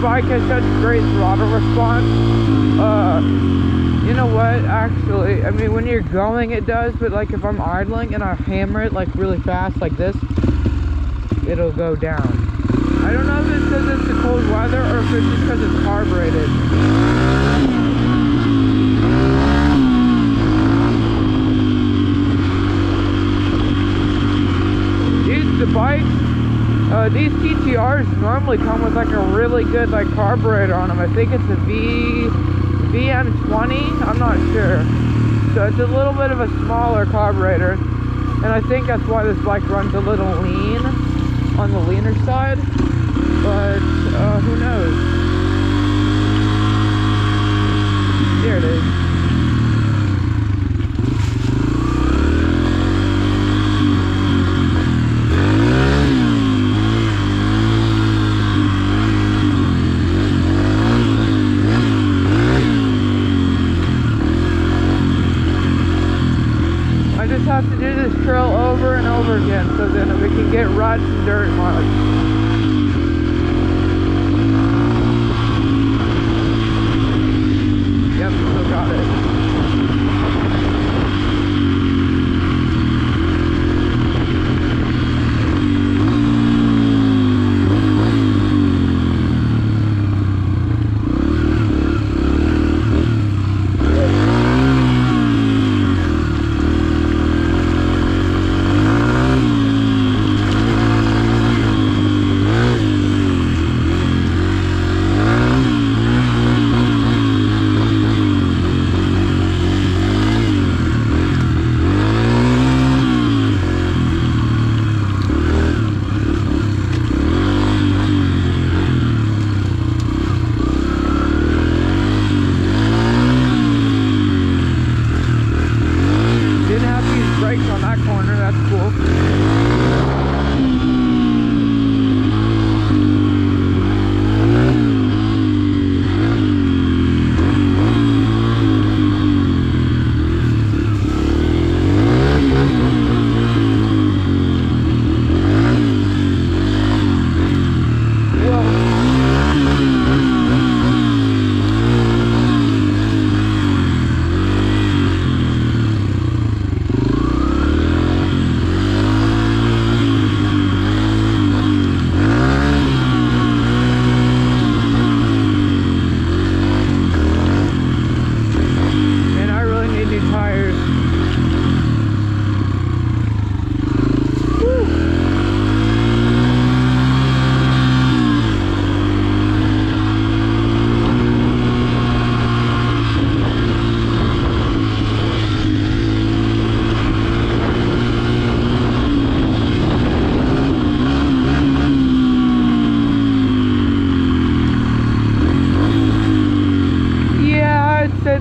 bike has such great throttle response. You know what, actually, I mean, when you're going it does, but like if I'm idling and I hammer it like really fast like this, it'll go down. I don't know if it's because it's the cold weather or if it's just because it's carbureted. The bike, these PT.4s normally come with like a really good like carburetor on them. I think it's a VM20, I'm not sure. So it's a little bit of a smaller carburetor, and I think that's why this bike runs a little lean, on the leaner side, but who knows. There it is. Have to do this trail over and over again so then we can get ruts and dirt marks. Yep, still got it. On that corner, that's cool.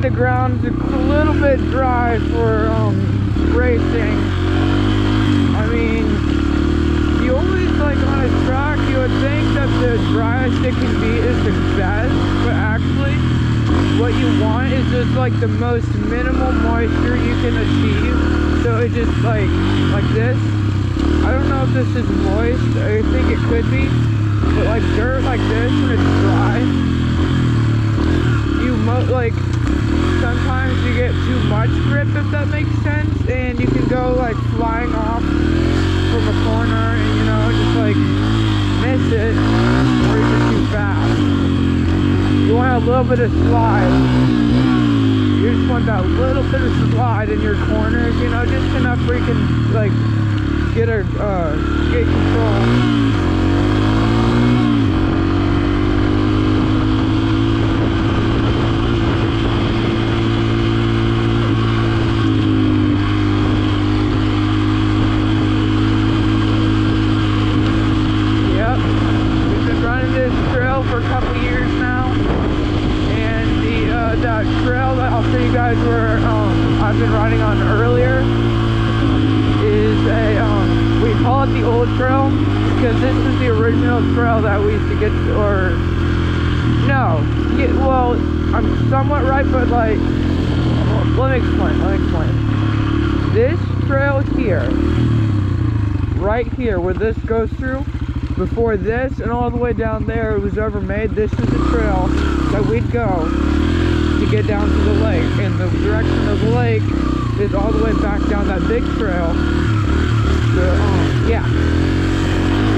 The ground's a little bit dry for racing. I mean, you always like on a track, you would think that the driest it can be is the best, but actually what you want is just like the most minimal moisture you can achieve. So it just like this. I don't know if this is moist, I think it could be, but like dirt like this when it's dry, you like sometimes you get too much grip, if that makes sense, and you can go like flying off from a corner and, you know, just like miss it, or you're just too fast. You want a little bit of slide. You just want that little bit of slide in your corners, you know, just enough where you can like get control. Where I've been riding on earlier is we call it the old trail because this is the original trail that we used to get to, or no, well, I'm somewhat right, but like, well, let me explain. This trail here, right here where this goes through, before this and all the way down there it was ever made, this is the trail that we'd go to get down to the lake. And the direction of the lake is all the way back down that big trail. So, yeah.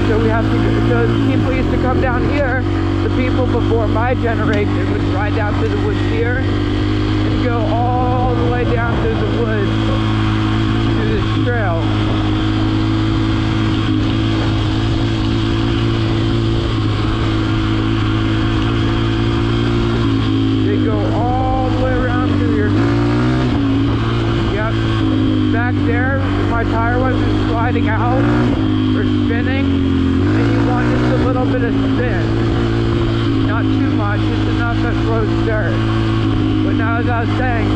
So we have to, so people used to come down here, the people before my generation would ride down to the woods here and go all the way down to the woods to this trail. They go all the way around to here. Yep. Back there, my tire wasn't sliding out or spinning, and you want just a little bit of spin. Not too much, just enough that throws dirt. But now, as I was saying,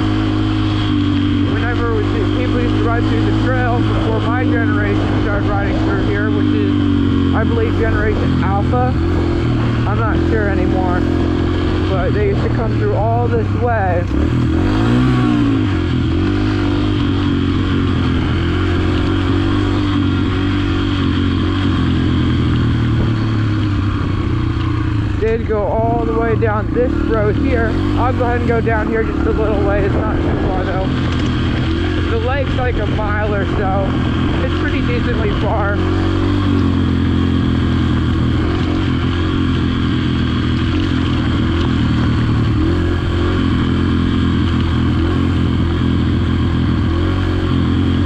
whenever people used to ride through the trail before my generation started riding through here, which is, I believe, Generation Alpha. I'm not sure anymore, but they used to come through all this way. Did go all the way down this road here. I'll go ahead and go down here just a little way. It's not too far though. The lake's like a mile or so. It's pretty decently far.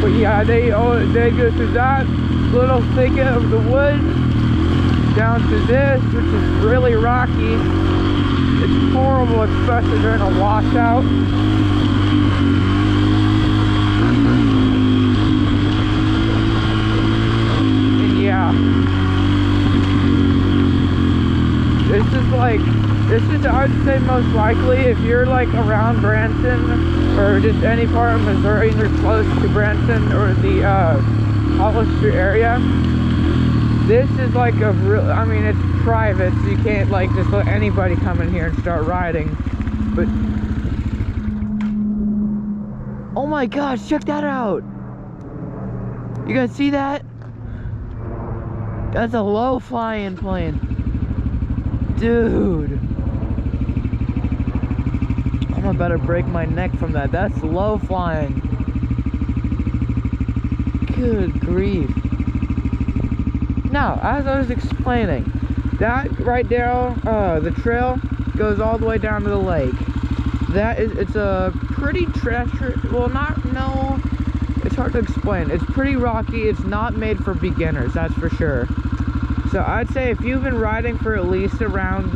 But yeah, they go through that little thicket of the woods down to this, which is really rocky. It's horrible, especially during a washout. And yeah, this is I would say most likely if you're like around Branson or just any part of Missouri and you're close to Branson or the Hollis Street area, this is like a real, I mean, it's private, so you can't like just let anybody come in here and start riding. But oh my gosh, check that out. You guys see that? That's a low flying plane. Dude. I'm about to break my neck from that. That's low flying. Good grief. Now, as I was explaining, that right there, the trail goes all the way down to the lake. It's a pretty treacherous, well, no, it's hard to explain. It's pretty rocky. It's not made for beginners, that's for sure. So I'd say if you've been riding for at least around,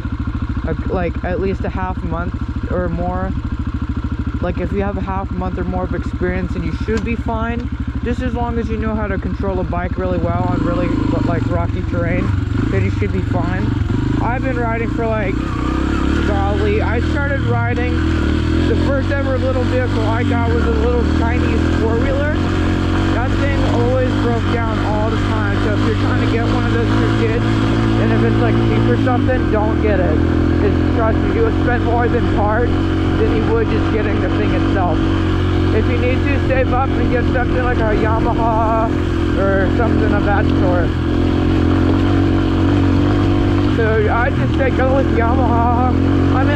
at least a half month or more, like if you have a half month or more of experience, and you should be fine. Just as long as you know how to control a bike really well on really like rocky terrain, then you should be fine. I've been riding for like, golly, I started riding, the first ever little vehicle I got was a little Chinese four-wheeler. That thing always broke down all the time, so if you're trying to get one of those for kids, and if it's like cheap or something, don't get it. Trust me, you will spend more than parts than you would just getting the thing itself. If you need to, save up and get something like a Yamaha or something of that sort. So I'd just say go with Yamaha. I mean,